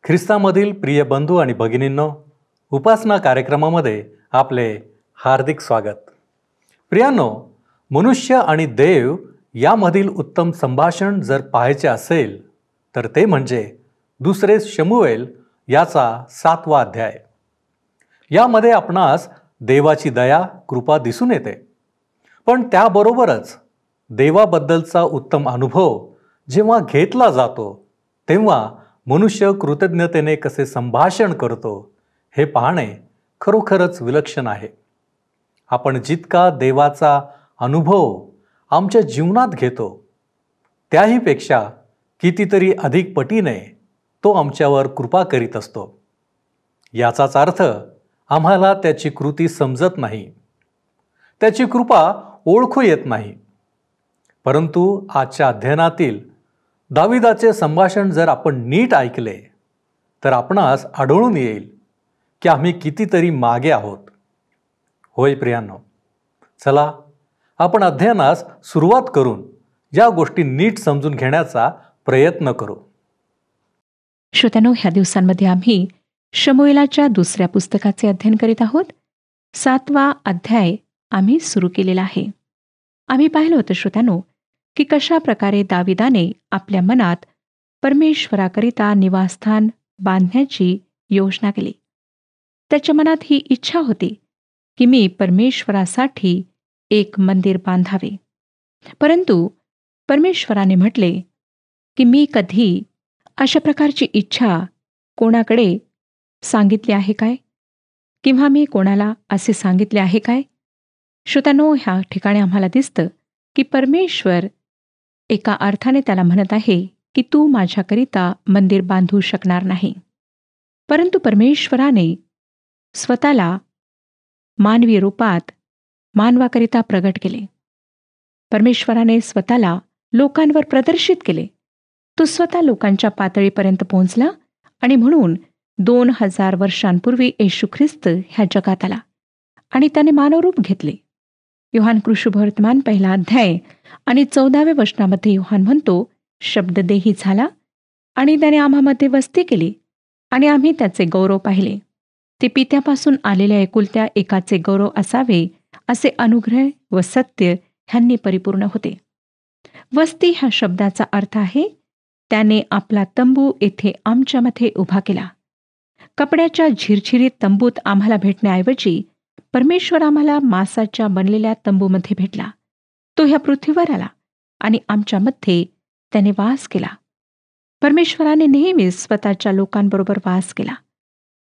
ख्रिस्तामधील प्रिय बंधू आणि भगिनींनो, उपासना कार्यक्रमामध्ये आपले हार्दिक स्वागत. प्रियांनो, मनुष्य आणि देव यामधील उत्तम संभाषण जर पाहायचे असेल तर ते म्हणजे दुसरे शमूएल याचा 7वा अध्याय. यामध्ये आपणास देवाची दया कृपा दिसून येते, पण त्याबरोबरच देवाबद्दलचा उत्तम अनुभव जेव्हा घेतला जातो तेव्हा मनुष्य कृतज्ञतेने कसे संभाषण करतो हे पाहणे खरोखरच विलक्षण आहे. आपण जितका देवाचा अनुभव आमच्या जीवनात घेतो त्याहीपेक्षा कितीतरी अधिक पटीने तो आमच्यावर कृपा करीत असतो. याचाच अर्थ आम्हाला त्याची कृती समजत नाही, त्याची कृपा ओळखू येत नाही. परंतु आजच्या अध्ययनातील दाविदाचे संभाषण जर आपण नीट ऐकले तर आपणास आढळून येईल की आम्ही कितीतरी मागे आहोत. होय प्रियांनो, चला आपण अध्ययनास सुरुवात करून या गोष्टी नीट समजून घेण्याचा प्रयत्न करू. श्रोत्यांनो, ह्या दिवसांमध्ये आम्ही शमूएलाच्या दुसऱ्या पुस्तकाचे अध्ययन करीत आहोत. 7वा अध्याय आम्ही सुरू केलेला आहे. आम्ही पाहिलं होतं श्रोत्यांनो की कशा प्रकारे दाविदाने आपल्या मनात परमेश्वराकरिता निवासस्थान बांधण्याची योजना केली. त्याच्या मनात ही इच्छा होती की मी परमेश्वरासाठी एक मंदिर बांधावे. परंतु परमेश्वराने म्हटले की मी कधी अशा प्रकारची इच्छा कोणाकडे सांगितली आहे काय, किंवा मी कोणाला असे सांगितले आहे काय? श्रोत्यांनो, ह्या ठिकाणी आम्हाला दिसतं की परमेश्वर एका अर्थाने त्याला म्हणत आहे की तू माझ्याकरिता मंदिर बांधू शकणार नाही. परंतु परमेश्वराने स्वतःला मानवी रूपात मानवाकरिता प्रगट केले. परमेश्वराने स्वतःला लोकांवर प्रदर्शित केले. तो स्वतः लोकांच्या पातळीपर्यंत पोहोचला आणि म्हणून 2000 वर्षांपूर्वी येशू ख्रिस्त ह्या जगात आला आणि त्याने मानवरूप घेतले. योहान कृष्णवर्तमान 1 अध्याय आणि 14व्या वचनामध्ये योहान म्हणतो, शब्ददेही झाला आणि त्याने आम्हामध्ये वस्ती केली आणि आम्ही त्याचे गौरव पाहिले. ते पित्यापासून आलेल्या एकुलत्या एकाचे गौरव असावे असे अनुग्रह व सत्य ह्यांनी परिपूर्ण होते. वस्ती ह्या शब्दाचा अर्थ आहे त्याने आपला तंबू येथे आमच्यामध्ये उभा केला. कपड्याच्या झिरझिरीत तंबूत आम्हाला भेटण्याऐवजी परमेश्वर आम्हाला मांसाच्या बनलेल्या तंबूमध्ये भेटला. तो ह्या पृथ्वीवर आला आणि आमच्यामध्ये त्याने वास केला. परमेश्वराने नेहमीच स्वतःच्या लोकांबरोबर वास केला.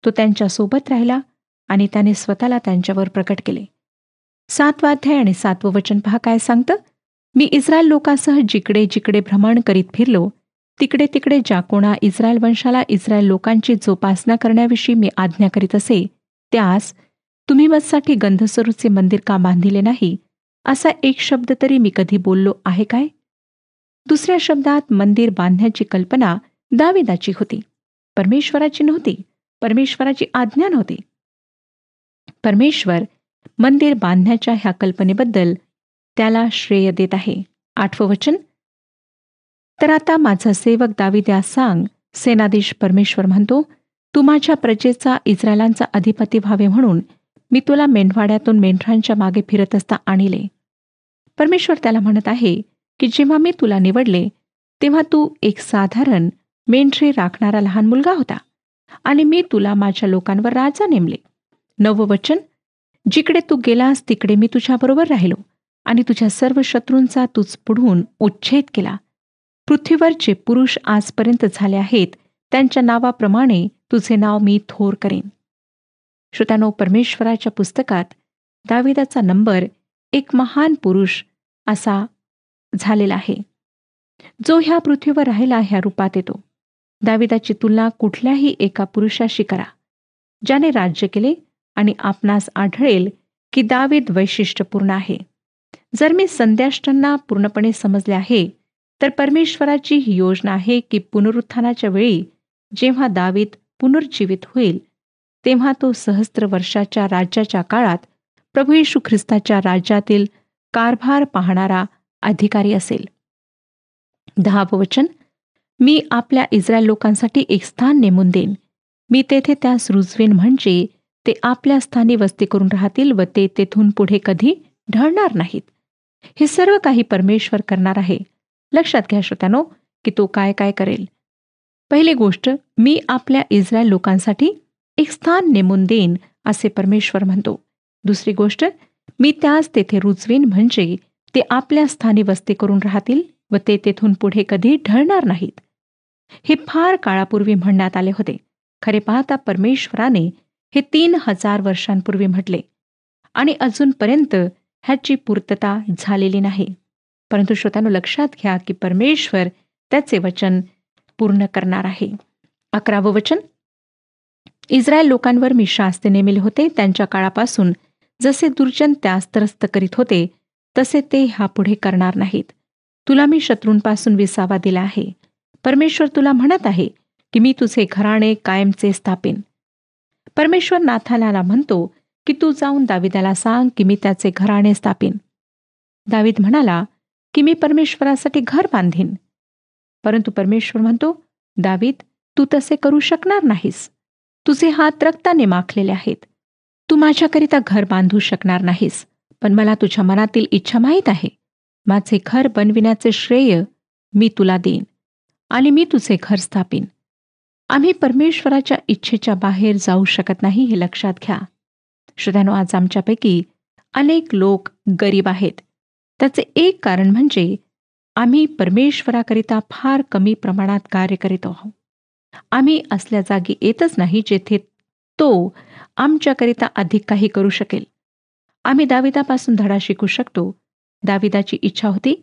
तो त्यांच्यासोबत राहिला आणि त्याने स्वतःला त्यांच्यावर प्रकट केले. 7वा अध्याय आणि 7वं वचन पहा काय सांगतं. मी इस्रायल लोकांसह जिकडे जिकडे भ्रमण करीत फिरलो तिकडे तिकडे ज्या कोणा इस्रायल वंशाला इस्रायल लोकांची जोपासना करण्याविषयी मी आज्ञा करीत असे त्यास तुम्ही माझ्यासाठी गंधसरूचे मंदिर का बांधिले नाही असा एक शब्द तरी मी कधी बोललो आहे काय? दुसऱ्या शब्दात मंदिर बांधण्याची कल्पना दाविदाची होती, परमेश्वराची नव्हती. परमेश्वराची आज्ञा नव्हती. परमेश्वर मंदिर बांधण्याच्या ह्या कल्पनेबद्दल त्याला श्रेय देत आहे. 8वं वचन. तर आता माझा सेवक दावीद यास सांग, सेनाधीश परमेश्वर म्हणतो, तू माझ्या प्रजेचा इस्रायलांचा अधिपती व्हावे म्हणून मी तुला मेंढवाड्यातून मेंढरांच्या मागे फिरत असता आणले. परमेश्वर त्याला म्हणत आहे की जेव्हा मी तुला निवडले तेव्हा तू एक साधारण मेंढरे राखणारा लहान मुलगा होता आणि मी तुला माझ्या लोकांवर राजा नेमले. 9वं वचन. जिकडे तू गेलास तिकडे मी तुझ्याबरोबर राहिलो आणि तुझ्या सर्व शत्रूंचा तूच पुढून उच्छेद केला. पृथ्वीवर जे पुरुष आजपर्यंत झाले आहेत त्यांच्या नावाप्रमाणे तुझे नाव मी थोर करेन. श्रोत्यांनो, परमेश्वराच्या पुस्तकात दाविदाचा नंबर एक महान पुरुष असा झालेला आहे जो ह्या पृथ्वीवर राहिला ह्या रूपात येतो. दाविदाची तुलना कुठल्याही एका पुरुषाशी करा ज्याने राज्य केले आणि आपणास आढळेल की दावीद वैशिष्ट्यपूर्ण आहे. जर मी संध्याष्टांना पूर्णपणे समजले आहे तर परमेश्वराची ही योजना आहे की पुनरुत्थानाच्या वेळी जेव्हा दावीद पुनर्जीवित होईल तेव्हा तो सहस्त्र वर्षाच्या राज्याच्या काळात प्रभू येशू ख्रिस्ताच्या राज्यातील कारभार पाहणारा अधिकारी असेल. 10वं वचन. मी आपल्या इस्रायल लोकांसाठी एक स्थान नेमून देईन. मी तेथे त्यास रुजवेन, म्हणजे ते आपल्या स्थानी वस्ती करून राहतील व ते तेथून पुढे कधी ढळणार नाहीत. हे सर्व काही परमेश्वर करणार आहे. लक्षात घ्या श्रोत्यानो, की तो काय काय करेल. पहिली गोष्ट, मी आपल्या इस्रायल लोकांसाठी एक स्थान नेमून देईन असे परमेश्वर म्हणतो. दुसरी गोष्ट, मी त्यास तेथे रुजवीन, म्हणजे ते आपल्या स्थानी वस्ती करून राहतील व ते तेथून पुढे कधी ढळणार नाहीत. हे फार काळापूर्वी म्हणण्यात आले होते. खरे पाहता परमेश्वराने हे 3000 वर्षांपूर्वी म्हटले आणि अजूनपर्यंत ह्याची पूर्तता झालेली नाही. परंतु श्रोत्यानो, लक्षात घ्या की परमेश्वर त्याचे वचन पूर्ण करणार आहे. 11वं वचन, इस्रायल लोकांवर मी शास्ती नेमिले होते. त्यांच्या काळापासून जसे दुर्जन त्यास त्रस्त करीत होते तसे ते ह्यापुढे करणार नाहीत. तुला मी शत्रूंपासून विसावा दिला आहे. परमेश्वर तुला म्हणत आहे की मी तुझे घराणे कायमचे स्थापिन. परमेश्वर नाथानाला म्हणतो की तू जाऊन दाविदाला सांग की मी त्याचे घराणे स्थापिन. दावीद म्हणाला की मी परमेश्वरासाठी घर बांधीन. परंतु परमेश्वर म्हणतो, दावीद, तू तसे करू शकणार नाहीस. तुझे हात रक्ताने माखलेले आहेत. तू माझ्याकरिता घर बांधू शकणार नाहीस. पण मला तुझ्या मनातील इच्छा माहीत आहे. माझे घर बनविण्याचे श्रेय मी तुला देईन आणि मी तुझे घर स्थापिन. आम्ही परमेश्वराच्या इच्छेच्या बाहेर जाऊ शकत नाही, हे लक्षात घ्या. श्रोत्यानो, आज आमच्यापैकी अनेक लोक गरीब आहेत. त्याचे एक कारण म्हणजे आम्ही परमेश्वराकरिता फार कमी प्रमाणात कार्य करीत आहोत. आम्ही असल्या जागी येतच नाही जेथे तो आमच्याकरिता अधिक काही करू शकेल. आम्ही दाविदापासून धडा शिकू शकतो. दाविदाची इच्छा होती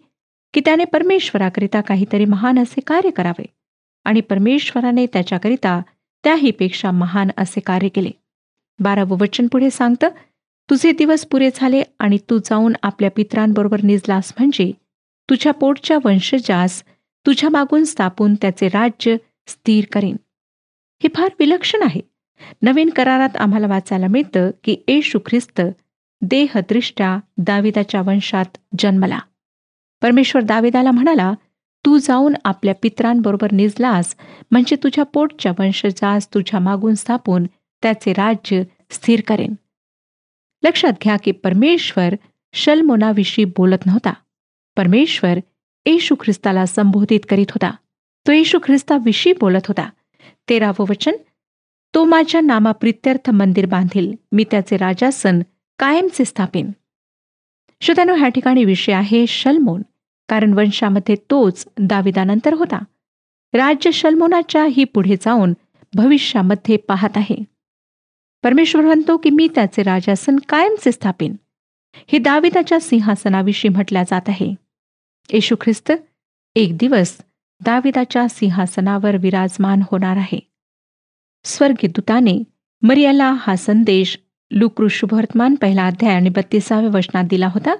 की त्याने परमेश्वराकरिता काहीतरी महान असे कार्य करावे आणि परमेश्वराने त्याच्याकरिता त्याहीपेक्षा महान असे कार्य केले. 12वं वचन पुढे सांगतं, तुझे दिवस पुरे झाले आणि तू जाऊन आपल्या पितरांबरोबर निजलास, म्हणजे तुझ्या पोटच्या वंशजास तुझ्या मागून स्थापून त्याचे राज्य स्थिर करीन. हे फार विलक्षण आहे. नवीन करारात आम्हाला वाचायला मिळतं की येशू ख्रिस्त देहदृष्ट्या दाविदाच्या वंशात जन्मला. परमेश्वर दाविदाला म्हणाला, तू जाऊन आपल्या पितरांबरोबर निजलास, म्हणजे तुझ्या पोटच्या वंशजास तुझ्या मागून स्थापून त्याचे राज्य स्थिर करेन. लक्षात घ्या की परमेश्वर शल्मोनाविषयी बोलत नव्हता. परमेश्वर येशू ख्रिस्ताला संबोधित करीत होता. तो येशू ख्रिस्ताविषयी बोलत होता. 13वं वचन, तो माझ्या नामाप्रित्यर्थ मंदिर बांधील, मी त्याचे राजासन कायमचे स्थापिन. श्रोत्यानो, ह्या ठिकाणी विषय आहे शल्मोन, कारण वंशामध्ये तोच दाविदानंतर होता. राज्य शल्मोनाच्याही पुढे जाऊन भविष्यामध्ये पाहत आहे. परमेश्वर म्हणतो की मी त्याचे राजासन कायमचे स्थापिन. हे दाविदाच्या सिंहासनाविषयी म्हटल्या जात आहे. येशू ख्रिस्त एक दिवस दाविदाच्या सिंहासनावर विराजमान होणार आहे. स्वर्गीय दूताने मरियाला हा संदेश लूक शुभवर्तमान 1 अध्याय आणि 32व्या वचनात दिला होता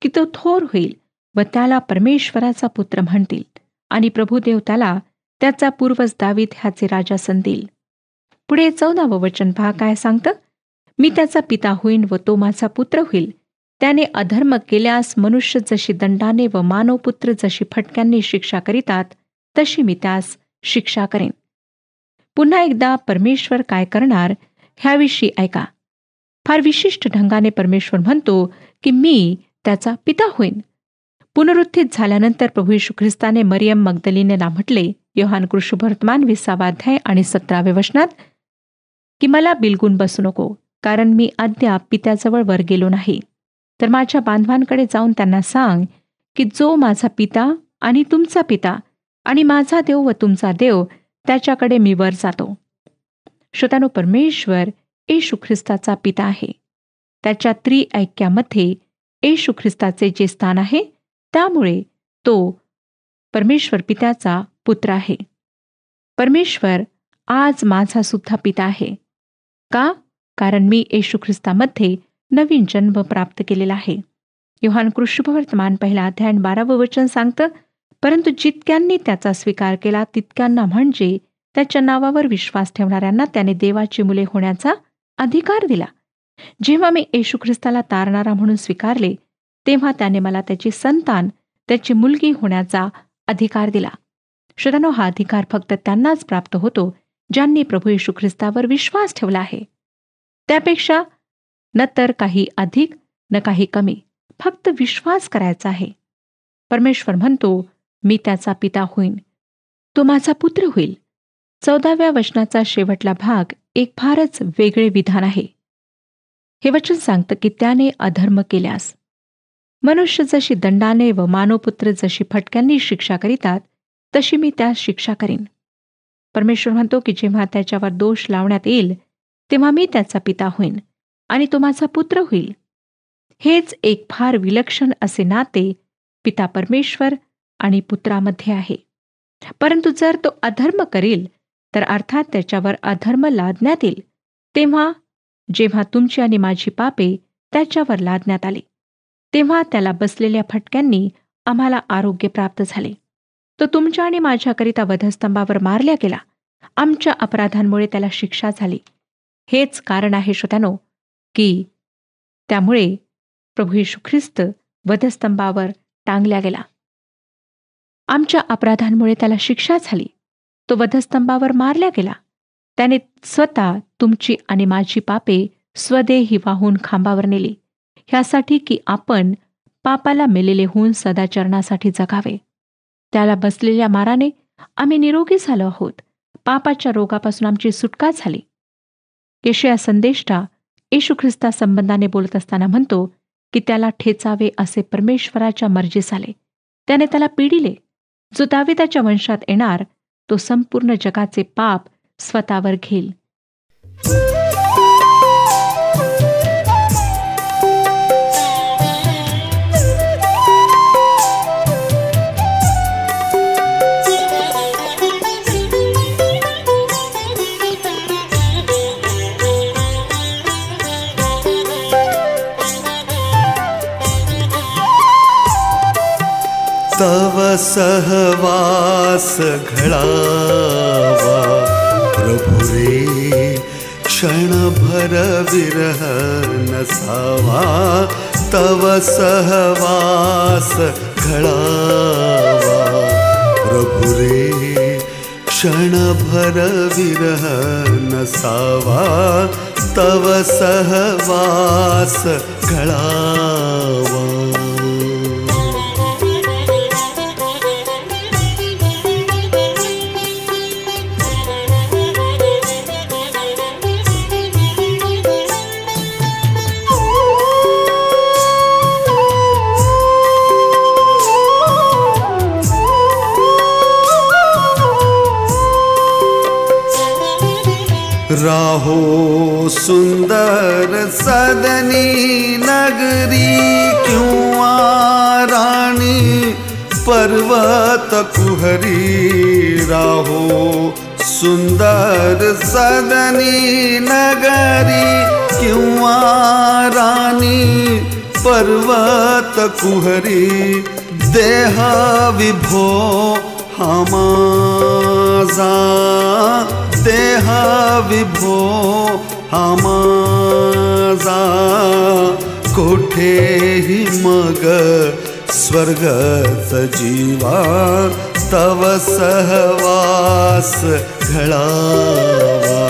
की तो थोर होईल व त्याला परमेश्वराचा पुत्र म्हणतील आणि प्रभुदेव त्याला त्याचा पूर्वज दावीद ह्याचे राजासन देईल. पुढे 14वं वचन पहा काय सांगतं, मी त्याचा पिता होईन व तो माझा पुत्र होईल. त्याने अधर्म केल्यास मनुष्य जशी दंडाने व मानवपुत्र जशी फटक्यांनी शिक्षा करीतात तशी मी त्यास शिक्षा करेन. पुन्हा एकदा परमेश्वर काय करणार ह्याविषयी ऐका. फार विशिष्ट ढंगाने परमेश्वर म्हणतो की मी त्याचा पिता होईन. पुनरुत्थित झाल्यानंतर प्रभू येशू ख्रिस्ताने मरियम मगदलिनीला म्हटले, योहान शुभवर्तमान 20 अध्याय आणि 17व्या वचनात, की मला बिलगून बसू नको, कारण मी अद्याप पित्याजवळ वर गेलो नाही. तर माझ्या बांधवांकडे जाऊन त्यांना सांग की जो माझा पिता आणि तुमचा पिता आणि माझा देव व तुमचा देव, त्याच्याकडे मी वर जातो. श्रोत्यानो, परमेश्वर येशू ख्रिस्ताचा पिता आहे. त्याच्या त्रिऐक्यामध्ये येशू ख्रिस्ताचे जे स्थान आहे त्यामुळे तो परमेश्वर पित्याचा पुत्र आहे. परमेश्वर आज माझा सुद्धा पिता आहे. का? कारण मी येशू ख्रिस्तामध्ये नवीन जन्म प्राप्त केलेला आहे. योहान शुभवर्तमान 1 अध्याय 12वं वचन सांगतं, परंतु जितक्यांनी त्याचा स्वीकार केला तितक्यांना, म्हणजे त्याच्या नावावर विश्वास ठेवणाऱ्यांना, त्याने देवाची मुले होण्याचा अधिकार दिला. जेव्हा मी येशू ख्रिस्ताला तारणारा म्हणून स्वीकारले तेव्हा त्याने मला त्याची संतान, त्याची मुलगी होण्याचा अधिकार दिला. श्रोत्यांनो, हा अधिकार फक्त त्यांनाच प्राप्त होतो ज्यांनी प्रभू येशू ख्रिस्तावर विश्वास ठेवला आहे. त्यापेक्षा न तर काही अधिक न काही कमी, फक्त विश्वास करायचा आहे. परमेश्वर म्हणतो, मी त्याचा पिता होईन, तो माझा पुत्र होईल. 14व्या वचनाचा शेवटला भाग एक फारच वेगळे विधान आहे. हे वचन सांगतं की त्याने अधर्म केल्यास मनुष्य जशी दंडाने व मानवपुत्र जशी फटक्यांनी शिक्षा करीतात तशी मी त्यास शिक्षा करीन. परमेश्वर म्हणतो की जेव्हा त्याच्यावर दोष लावण्यात येईल तेव्हा मी त्याचा पिता होईन आणि तो माझा पुत्र होईल. हेच एक फार विलक्षण असे नाते पिता परमेश्वर आणि पुत्रामध्ये आहे. परंतु जर तो अधर्म करेल तर अर्थात त्याच्यावर अधर्म लादण्यात येईल. तेव्हा जेव्हा तुमची आणि माझी पापे त्याच्यावर लादण्यात आली तेव्हा त्याला बसलेल्या फटक्यांनी आम्हाला आरोग्य प्राप्त झाले. तो तुमच्या आणि माझ्याकरिता वधस्तंभावर मारला गेला. आमच्या अपराधांमुळे त्याला शिक्षा झाली. हेच कारण आहे श्रोत्यानो की त्यामुळे प्रभू येशू ख्रिस्त वधस्तंभावर टांगला गेला. आमच्या अपराधांमुळे त्याला शिक्षा झाली. तो वधस्तंभावर मारला गेला. त्याने स्वतः तुमची आणि माझी पापे स्वदेही वाहून खांबावर नेली, ह्यासाठी की आपण पापाला मेलेले होऊन सदाचरणासाठी जगावे. त्याला बसलेल्या माराने आम्ही निरोगी झालो आहोत. पापाच्या रोगापासून आमची सुटका झाली. यशाया संदेष्टा येशू ख्रिस्ता संबंधाने बोलत असताना म्हणतो की त्याला ठेचावे असे परमेश्वराच्या मर्जीस आले. त्याने त्याला पिडिले. जो दाविदाच्या वंशात येणार तो संपूर्ण जगाचे पाप स्वतःवर घेईल. तव सहवास घडावा प्रभु रे, क्षणभर विरह नसावा. तव सहवास घडावा प्रभु रे, क्षणभर विरह नसावा. तव सहवास घडावा. राहो सुंदर सदनी नगरी, क्यों रानी पर्वत कुहरी. राहो सुंदर सदनी नगरी, क्यों रानी पर्वत कुहरी. देह विभो हमाजा, देह विभो हमाजा. कोठेही मग स्वर्गच जीवा. तव सहवास घडावा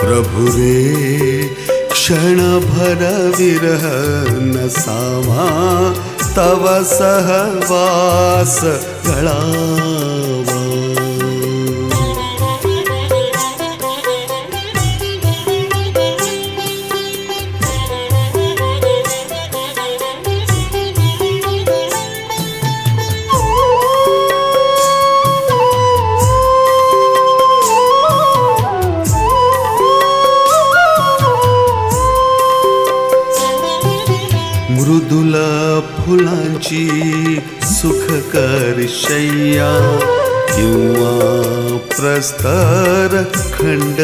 प्रभु रे, क्षणभर विरह नसावा. तव सहवास घडावा. मृदुल फुलांची सुखकर शय्या, किंवा प्रस्तर खंड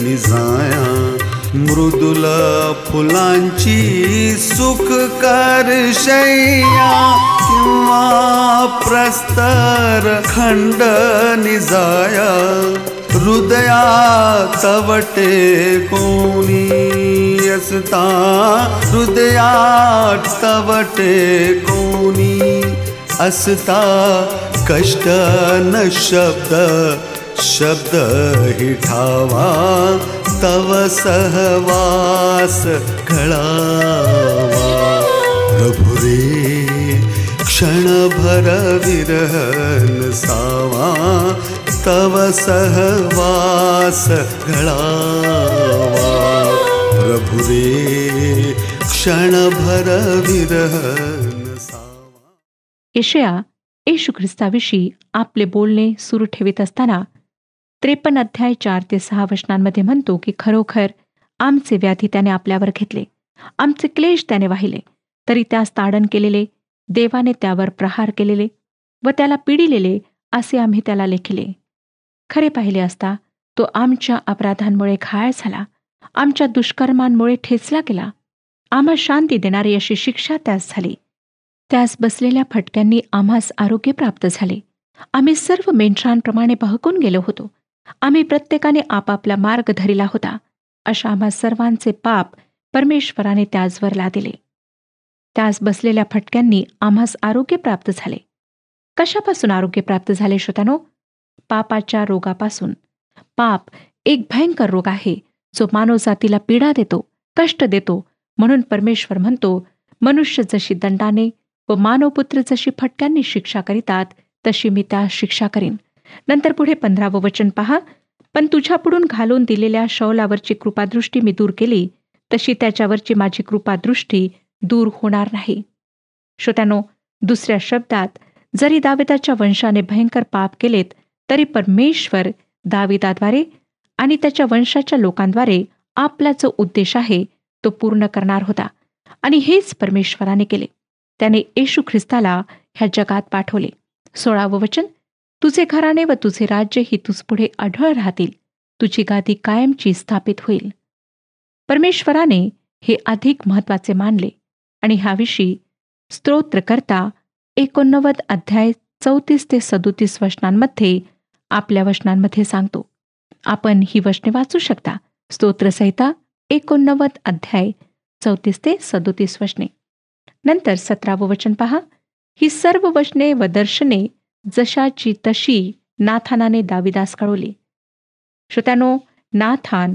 निजाया. मृदुल फुलांची सुखकर शय्या, किंवा प्रस्तर खंड निजाया. हृदयात तवटे कोणी असता, हृदयात तवटे कोणी असता कष्ट न शब्द शब्द हि ठावा तव सहवास घळावा प्रभु रे क्षणभर विरह नसावा तव सहवास घळावा प्रभु रे क्षणभर विरह नसावा. यशया येशू ख्रिस्ताविषयी आपले बोलणे सुरू ठेवित असताना 53 अध्याय 4 ते 6 वचनांमध्ये म्हणतो की खरोखर आमचे व्याधी त्याने आपल्यावर घेतले, आमचे क्लेश त्याने वाहिले, तरी त्यास ताडण केलेले, देवाने त्यावर प्रहार केलेले व त्याला पिडिलेले असे आम्ही त्याला लेखिले. खरे पाहिले असता तो आमच्या अपराधांमुळे घायल झाला, आमच्या दुष्कर्मांमुळे ठेचला गेला. आम्हा शांती देणारी अशी शिक्षा त्यास झाली. त्यास बसलेल्या फटक्यांनी आम्हास आरोग्य प्राप्त झाले. आम्ही सर्व मेंढरांप्रमाणे बहकून गेलो होतो. आम्ही प्रत्येकाने आपापला मार्ग धरिला होता. अशा आम्हा सर्वांचे पाप परमेश्वराने त्याचवर लादिले. त्यास बसलेल्या फटक्यांनी आम्हास आरोग्य प्राप्त झाले. कशापासून आरोग्य प्राप्त झाले श्रोत्यानो? पापाच्या रोगापासून. पाप एक भयंकर रोग आहे जो मानवजातीला पीडा देतो, कष्ट देतो. म्हणून परमेश्वर म्हणतो, मनुष्य जशी दंडाने व मानवपुत्र जशी फटक्यांनी शिक्षा करीतात तशी मी त्या शिक्षा करीन. नंतर पुढे 15वं वचन पहा. पण तुझ्यापुढून घालून दिलेल्या शौलावरची कृपादृष्टी मी दूर केली, तशी त्याच्यावरची माझी कृपादृष्टी दूर होणार नाही. श्रोत्यानो, दुसऱ्या शब्दात जरी दाविदाच्या वंशाने भयंकर पाप केलेत तरी परमेश्वर दाविदाद्वारे आणि त्याच्या वंशाच्या लोकांद्वारे आपला जो उद्देश आहे तो पूर्ण करणार होता. आणि हेच परमेश्वराने केले. त्याने येशू ख्रिस्ताला ह्या जगात पाठवले. 16वं वचन. तुझे घराणे व तुझे राज्य ही तुझ पुढे अढळ राहतील, तुझी गादी कायमची स्थापित होईल. परमेश्वराने हे अधिक महत्वाचे मानले आणि ह्याविषयी स्तोत्रकर्ता 89 अध्याय 34 ते 37 वचनांमध्ये आपल्या वचनांमध्ये सांगतो. आपण ही वचने वाचू शकता. स्तोत्रसंहिता 89 अध्याय 34 ते 37 वचने. नंतर 17वं वचन पहा. ही सर्व वचने व दर्शने जशाची तशी नाथानाने दाविदास कळवली. श्रोत्यानो, नाथान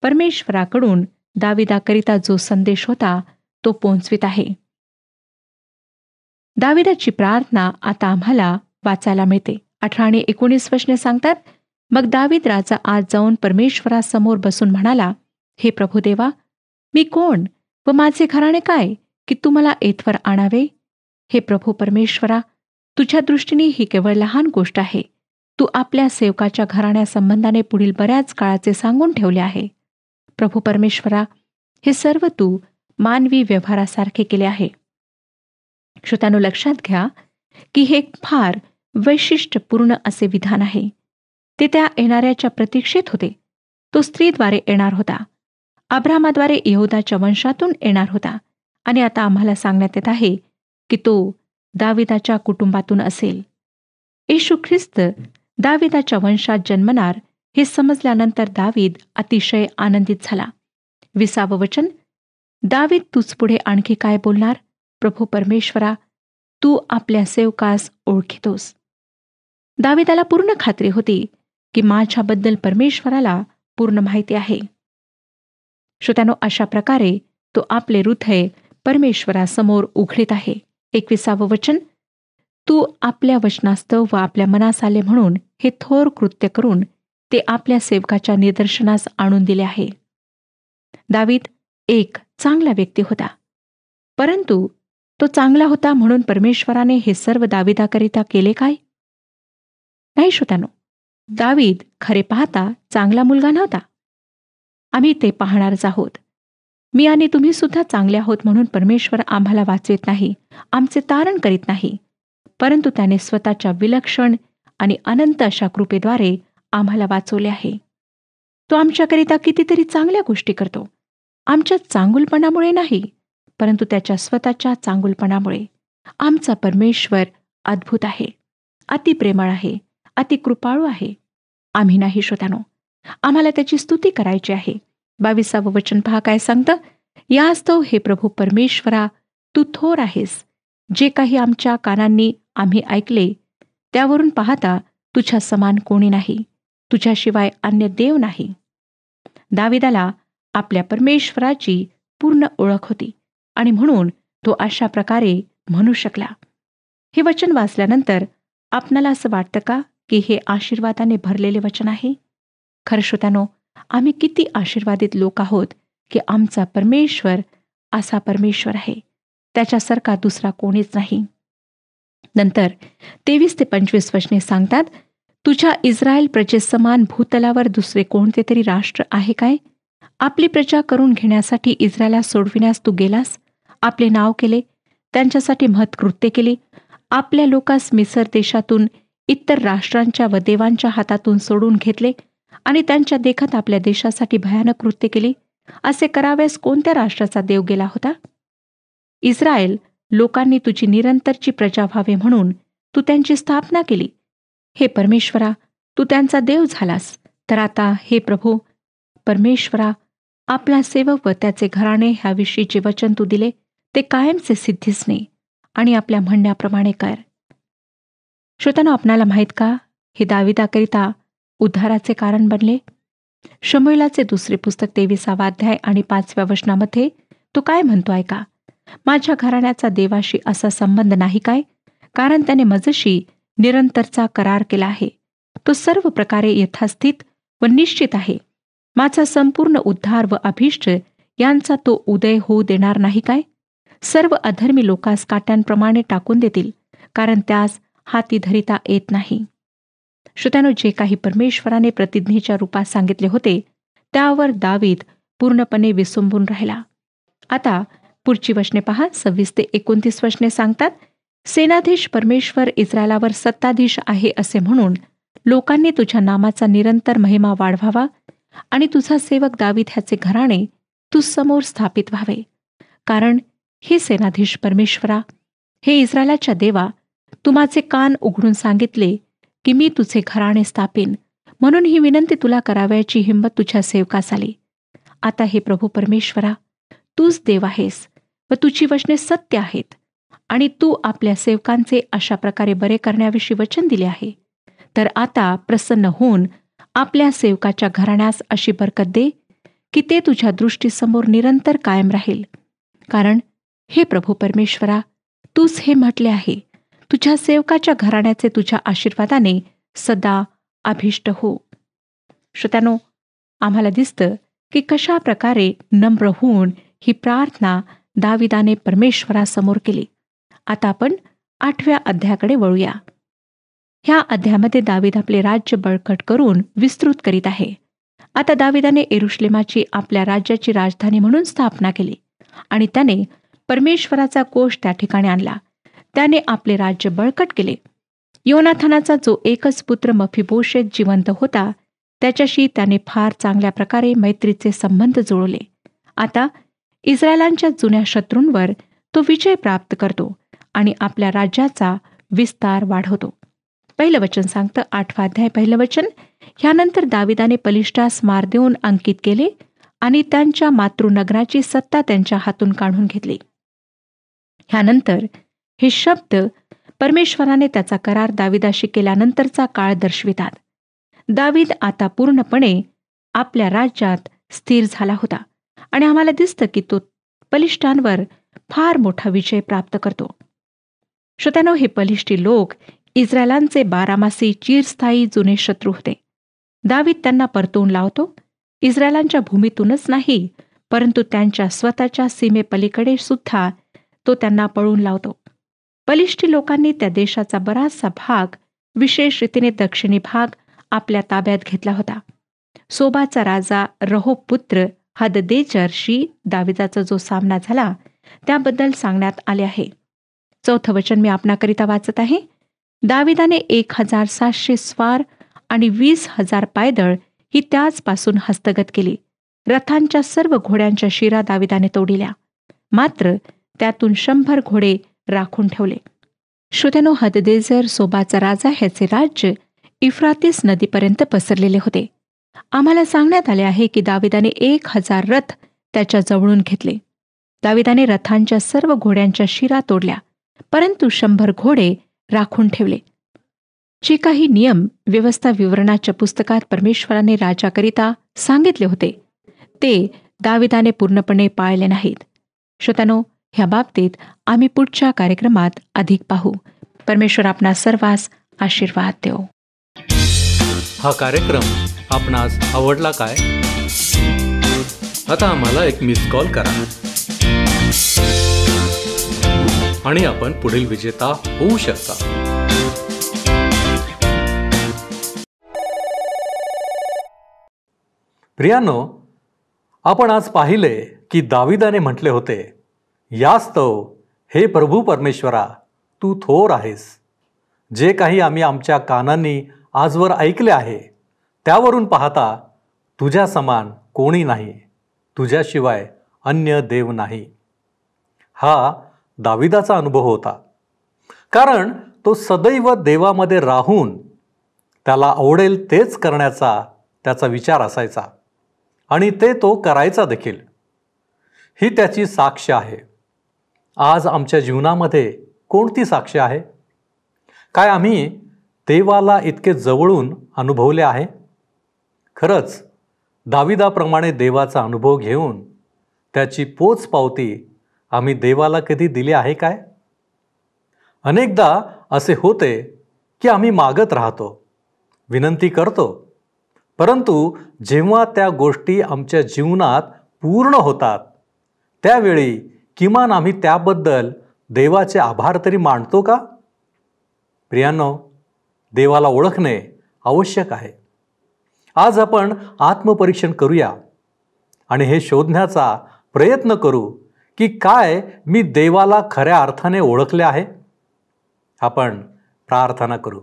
परमेश्वराकडून दाविदाकरिता जो संदेश होता तो पोहोचवित आहे. दाविदाची प्रार्थना आता आम्हाला वाचायला मिळते. 18 आणि 19 वचने सांगतात. मग दावीद राजा आज जाऊन परमेश्वरासमोर बसून म्हणाला, हे प्रभुदेवा, मी कोण व माझे घराणे काय की तू मला येथवर आणावे? हे प्रभू परमेश्वरा, तुझ्या दृष्टीने ही केवळ लहान गोष्ट आहे. तू आपल्या सेवकाच्या घराण्यासंबंधाने पुढील बऱ्याच काळाचे सांगून ठेवले आहे. प्रभू परमेश्वरा, हे सर्व तू मानवी व्यवहारासारखे केले आहे. श्रोत्यानो, लक्षात घ्या की हे फार वैशिष्ट्यपूर्ण असे विधान आहे. ते त्या येणाऱ्याच्या प्रतीक्षेत होते. तो स्त्रीद्वारे येणार होता, अब्रामाद्वारे यहूदाच्या वंशातून येणार होता. आणि आता आम्हाला सांगण्यात येत आहे की तो दाविदाच्या कुटुंबातून असेल. येशू ख्रिस्त दाविदाच्या वंशात जन्मणार हे समजल्यानंतर दावीद अतिशय आनंदित झाला. 20वं वचन. दावीद तूच पुढे आणखी काय बोलणार? प्रभू परमेश्वरा, तू आपल्या सेवकास ओळखितोस. दाविदाला पूर्ण खात्री होती की माझ्याबद्दल परमेश्वराला पूर्ण माहिती आहे. श्रोत्यानो, अशा प्रकारे तो आपले हृदय परमेश्वरासमोर उघडीत आहे. 21वं वचन. तू आपल्या वचनास्तव व आपल्या मनास आले म्हणून हे थोर कृत्य करून ते आपल्या सेवकाच्या निदर्शनास आणून दिले आहे. दावीद एक चांगला व्यक्ती होता, परंतु तो चांगला होता म्हणून परमेश्वराने हे सर्व दाविदाकरिता केले काय? नाही श्रोत्यानो, दावीद खरे पाहता चांगला मुलगा नव्हता. आम्ही ते पाहणारच आहोत. मी आणि तुम्ही सुद्धा चांगले आहोत म्हणून परमेश्वर आम्हाला वाचवित नाही, आमचे तारण करीत नाही, परंतु त्याने स्वतःच्या विलक्षण आणि अनंत अशा कृपेद्वारे आम्हाला वाचवले आहे. तो आमच्याकरिता कितीतरी चांगल्या गोष्टी करतो. आमच्या चांगुलपणामुळे नाही, परंतु त्याच्या स्वतःच्या चांगुलपणामुळे. आमचा परमेश्वर अद्भुत आहे, अति प्रेमळ आहे, अति कृपाळू आहे. आम्ही नाही श्रोत्यानो, आम्हाला त्याची स्तुती करायची आहे. 22वं वचन पहा काय सांगतं. यास्तव हे प्रभू परमेश्वरा, तू थोर आहेस. जे काही आमच्या कानांनी आम्ही ऐकले त्यावरून पाहता तुझ्या समान कोणी नाही, तुझ्याशिवाय अन्य देव नाही. दाविदाला आपल्या परमेश्वराची पूर्ण ओळख होती आणि म्हणून तो अशा प्रकारे म्हणू शकला. हे वचन वाचल्यानंतर आपणाला असं वाटतं का की हे आशीर्वादाने भरलेले वचन आहे? खरं श्रोत्यानो, आम्ही किती आशीर्वादित लोक आहोत की आमचा परमेश्वर असा परमेश्वर आहे, त्याच्यासारखा दुसरा कोणीच नाही. नंतर 23 ते 25 वचने सांगतात, तुझ्या इस्रायल प्रजेसमान भूतलावर दुसरे कोणते तरी राष्ट्र आहे काय? आपली प्रजा करून घेण्यासाठी इस्रायला सोडविण्यास तू गेलास, आपले नाव केले, त्यांच्यासाठी महत्कृत्य केली, आपल्या लोकास मिसर देशातून इतर राष्ट्रांच्या व देवांच्या हातातून सोडून घेतले आणि त्यांच्या देखत आपल्या देशासाठी भयानक कृत्य केली. असे कराव्यास कोणत्या राष्ट्राचा देव गेला होता? इस्रायल लोकांनी तुझी निरंतरची प्रजा व्हावे म्हणून तू त्यांची स्थापना केली. हे परमेश्वरा, तू त्यांचा देव झालास. तर आता हे प्रभू परमेश्वरा, आपला सेवक व त्याचे घराणे ह्याविषयी जे वचन तू दिले ते कायमचे सिद्धीस ने आणि आपल्या म्हणण्याप्रमाणे कर. श्रोत्यानो, आपणाला माहीत का हे दाविदाकरिता उद्धाराचे कारण बनले? शमूएलाचे दुसरे पुस्तक 23 अध्याय आणि 5 वचनामध्ये तो काय म्हणतो ऐका. माझ्या घराण्याचा देवाशी असा संबंध नाही काय? कारण त्याने माझ्याशी निरंतरचा करार केला आहे. तो सर्व प्रकारे यथास्थित व निश्चित आहे. माझा संपूर्ण उद्धार व अभिष्ट यांचा तो उदय होऊ देणार नाही काय? सर्व अधर्मी लोकास काट्यांप्रमाणे टाकून देतील, कारण त्यास हाती धरिता येत नाही. श्रोत्यानो, जे काही परमेश्वराने प्रतिज्ञेच्या रूपात सांगितले होते त्यावर दावीद पूर्णपणे विसंबून राहिला. आता पुढची वचने पहा. 26 ते 29 वचने सांगतात, सेनाधीश परमेश्वर इस्रायलावर सत्ताधीश आहे असे म्हणून लोकांनी तुझ्या नामाचा निरंतर महिमा वाढवावा आणि तुझा सेवक दावीद ह्याचे घराणे तू समोर स्थापित व्हावे. कारण हे सेनाधीश परमेश्वरा, हे इस्रायलाच्या देवा, तू माझे कान उघडून सांगितले की मी तुझे घराणे स्थापिन, म्हणून ही विनंती तुला करावयाची हिंमत तुझ्या सेवकास आली. आता हे प्रभू परमेश्वरा, तूच देव आहेस व तुझी वचने सत्य आहेत आणि तू आपल्या सेवकांचे अशा प्रकारे बरे करण्याविषयी वचन दिले आहे. तर आता प्रसन्न होऊन आपल्या सेवकाच्या घराण्यास अशी बरकत दे की ते तुझ्या दृष्टीसमोर निरंतर कायम राहील. कारण हे प्रभू परमेश्वरा, तूच हे म्हटले आहे, तुझ्या सेवकाच्या घराण्याचे तुझ्या आशीर्वादाने सदा अभिष्ट हो. श्रोत्यानो, आम्हाला दिसतं की कशा प्रकारे नम्र होऊन ही प्रार्थना दाविदाने परमेश्वरासमोर केली. आता आपण 8व्या अध्यायाकडे वळूया. ह्या अध्यायामध्ये दावीद आपले राज्य बळकट करून विस्तृत करीत आहे. आता दाविदाने यरुशलेमाची आपल्या राज्याची राजधानी म्हणून स्थापना केली आणि त्याने परमेश्वराचा कोष त्या ठिकाणी आणला. त्याने आपले राज्य बळकट केले. योनाथानाचा जो एकच पुत्र मफीबोशेत जिवंत होता त्याच्याशी त्याने फार चांगल्या प्रकारे मैत्रीचे संबंध जुळवले. आता इस्रायलांच्या जुन्या शत्रूंवर तो विजय प्राप्त करतो आणि आपल्या राज्याचा विस्तार वाढवतो. पहिलं वचन सांगतं, 8वा अध्याय 1 वचन, ह्यानंतर दाविदाने पलिष्ठास मार देऊन अंकित केले आणि त्यांच्या मातृनगराची सत्ता त्यांच्या हातून काढून घेतली. ह्यानंतर हे शब्द परमेश्वराने त्याचा करार दाविदाशी केल्यानंतरचा काळ दर्शवितात. दावीद आता पूर्णपणे आपल्या राज्यात स्थिर झाला होता आणि आम्हाला दिसतं की तो पलिष्ठांवर फार मोठा विजय प्राप्त करतो. श्रोत्यानो, हे पलिष्ठी लोक इस्रायलांचे बारामासी चिरस्थायी जुने शत्रू होते. दावीद त्यांना परतवून लावतो. इस्रायलांच्या भूमीतूनच नाही, परंतु त्यांच्या स्वतःच्या सीमेपलीकडे सुद्धा तो त्यांना पळून लावतो. पलिष्ठी लोकांनी त्या देशाचा बराचसा भाग, विशेष रीतीने दक्षिणी भाग आपल्या ताब्यात घेतला होता. सोबाचा राजा रहोब पुत्र हददेजरशी दाविदाचा जो सामना झाला त्याबद्दल सांगण्यात आले आहे. 4थं वचन मी आपणाकरिता वाचत आहे. दाविदाने 1700 स्वार आणि 20,000 पायदळ ही त्याचपासून हस्तगत केली. रथांच्या सर्व घोड्यांच्या शिरा दाविदाने तोडिल्या, मात्र त्यातून 100 घोडे राखून ठेवले. श्रोत्यानो, हददेजर सोबाचा राजा ह्याचे राज्य इफ्रातीस नदीपर्यंत पसरलेले होते. आम्हाला सांगण्यात आले आहे की दाविदाने 1000 रथ त्याच्या जवळून घेतले. दाविदाने रथांच्या सर्व घोड्यांच्या शिरा तोडल्या, परंतु 100 घोडे राखून ठेवले. जे काही नियम व्यवस्था विवरणाच्या पुस्तकात परमेश्वराने राजाकरिता सांगितले होते ते दाविदाने पूर्णपणे पाळले नाहीत. श्रोत्यानो, ह्या बाबतीत आम्ही पुढच्या कार्यक्रमात अधिक पाहू. परमेश्वर आपणा सर्वांस आशीर्वाद देव. हा कार्यक्रम आपणास आवडला काय? आता आम्हाला एक मिस कॉल करा आणि आपण पुढील विजेता होऊ शकता. प्रियानो, आपण आज पाहिले की दाविदाने म्हटले होते, यास्तव हे प्रभू परमेश्वरा, तू थोर आहेस. जे काही आम्ही आमच्या कानांनी आजवर ऐकले आहे त्यावरून पाहता तुझ्या समान कोणी नाही, तुझ्याशिवाय अन्य देव नाही. हा दाविदाचा अनुभव होता, कारण तो सदैव देवामध्ये राहून त्याला आवडेल तेच करण्याचा त्याचा विचार असायचा आणि ते तो करायचा देखील. ही त्याची साक्ष आहे. आज आमच्या जीवनामध्ये कोणती साक्ष आहे? काय आम्ही देवाला इतके जवळून अनुभवले आहे? खरंच दाविदाप्रमाणे देवाचा अनुभव घेऊन त्याची पोचपावती आम्ही देवाला कधी दिली आहे काय? अनेकदा असे होते की आम्ही मागत राहतो, विनंती करतो, परंतु जेव्हा त्या गोष्टी आमच्या जीवनात पूर्ण होतात त्यावेळी किमान आम्ही त्याबद्दल देवाचे आभार तरी मानतो का? प्रियांनो, देवाला ओळखणे आवश्यक आहे. आज आपण आत्मपरीक्षण करूया आणि हे शोधण्याचा प्रयत्न करू की काय मी देवाला खऱ्या अर्थाने ओळखले आहे. आपण प्रार्थना करू.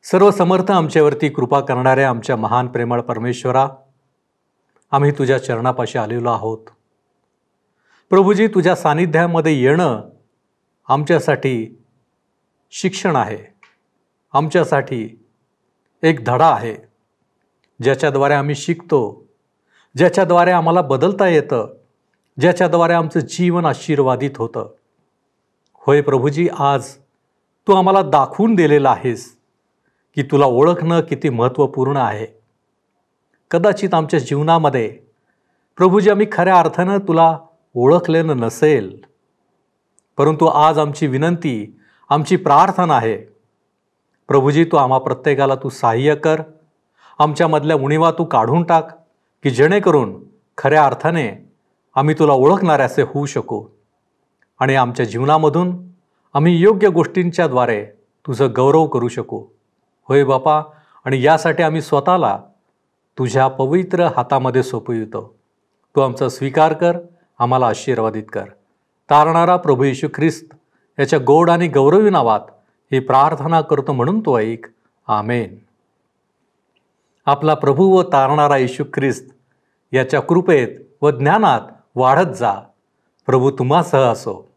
सर्वसमर्थ आमच्यावरती कृपा करणाऱ्या आमच्या महान प्रेमळ परमेश्वरा, आम्ही तुझ्या चरणापाशी आलेलो आहोत. प्रभूजी, तुझ्या सानिध्यामध्ये येणं आमच्यासाठी शिक्षण आहे, आमच्यासाठी एक धडा आहे, ज्याच्याद्वारे आम्ही शिकतो, ज्याच्याद्वारे आम्हाला बदलता येतं, ज्याच्याद्वारे आमचं जीवन आशीर्वादित होतं. होय प्रभूजी, आज तू आम्हाला दाखवून दिलेलं आहेस की तुला ओळखणं किती महत्त्वपूर्ण आहे. कदाचित आमच्या जीवनामध्ये प्रभूजी आम्ही खऱ्या अर्थानं तुला ओळखलेलं नसेल, परंतु आज आमची विनंती, आमची प्रार्थना आहे प्रभूजी, तू आम्हा प्रत्येकाला तू सहाय्य कर. आमच्यामधल्या उणीवा तू काढून टाक की जेणेकरून खऱ्या अर्थाने आम्ही तुला ओळखणारे असे होऊ शकू आणि आमच्या जीवनामधून आम्ही योग्य गोष्टींच्याद्वारे तुझं गौरव करू शकू. होय बापा, आणि यासाठी आम्ही स्वतःला तुझ्या पवित्र हातामध्ये सोपवितो. तू आमचा स्वीकार कर, आम्हाला आशीर्वादित कर. तारणारा प्रभू येशू ख्रिस्त याच्या गोड आणि गौरवी नावात ही प्रार्थना करतो म्हणून तो ऐक. आमेन. आपला प्रभू व तारणारा येशू ख्रिस्त याच्या कृपेत व ज्ञानात वाढत जा. प्रभू तुम्हासह असो.